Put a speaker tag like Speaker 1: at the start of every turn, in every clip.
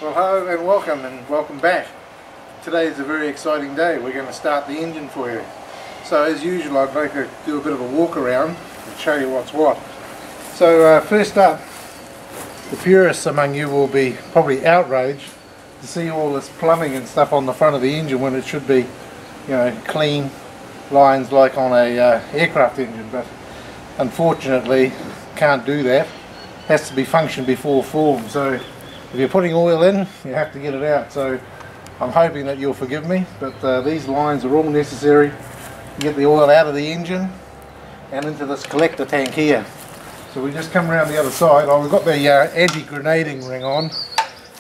Speaker 1: Well, hello and welcome back. Today is a very exciting day. We're going to start the engine for you. So as usual, I'd like to do a bit of a walk around and show you what's what. So first up, the purists among you will be probably outraged to see all this plumbing and stuff on the front of the engine when it should be, clean lines like on a aircraft engine, but unfortunately can't do that. Has to be function before form. So if you're putting oil in, you have to get it out. So I'm hoping that you'll forgive me, but these lines are all necessary to get the oil out of the engine and into this collector tank here. So we just come around the other side. We've got the anti-grenading ring on,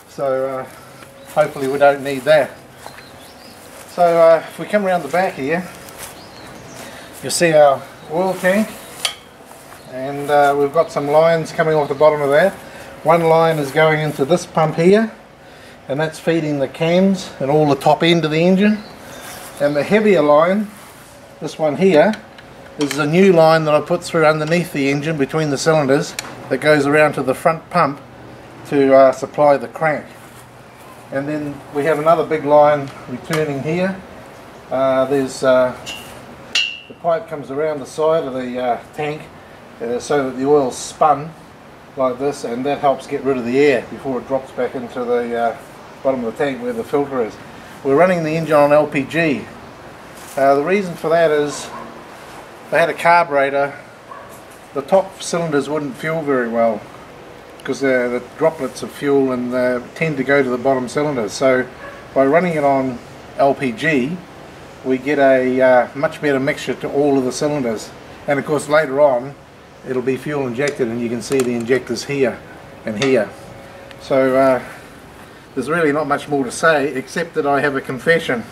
Speaker 1: so hopefully we don't need that. So if we come around the back here, you'll see our oil tank, and we've got some lines coming off the bottom of that. One line is going into this pump here, and that's feeding the cams and all the top end of the engine. And the heavier line, this one here, is a new line that I put through underneath the engine between the cylinders that goes around to the front pump to supply the crank. And then we have another big line returning here. The pipe comes around the side of the tank so that the oil's spun like this, and that helps get rid of the air before it drops back into the bottom of the tank where the filter is. We're running the engine on LPG. The reason for that is they had a carburetor. The top cylinders wouldn't fuel very well because the droplets of fuel and tend to go to the bottom cylinders. So by running it on LPG, we get a much better mixture to all of the cylinders. And of course later on it'll be fuel injected, and you can see the injectors here and here. So there's really not much more to say, except that I have a confession,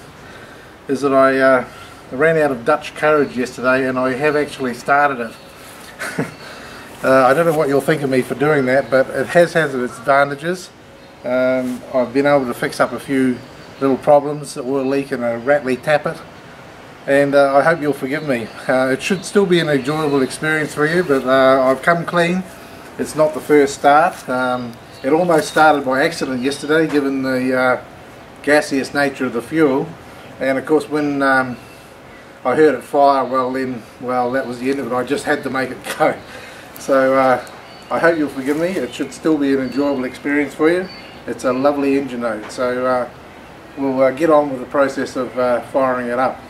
Speaker 1: is that I ran out of Dutch courage yesterday, and I have actually started it. I don't know what you'll think of me for doing that, but it has its advantages. I've been able to fix up a few little problems, that oil leak and a rattly tappet, and I hope you'll forgive me. It should still be an enjoyable experience for you, but I've come clean. It's not the first start. It almost started by accident yesterday, given the gaseous nature of the fuel, and of course when I heard it fire, well that was the end of it. I just had to make it go. So I hope you'll forgive me. It should still be an enjoyable experience for you. It's a lovely engine though, so we'll get on with the process of firing it up.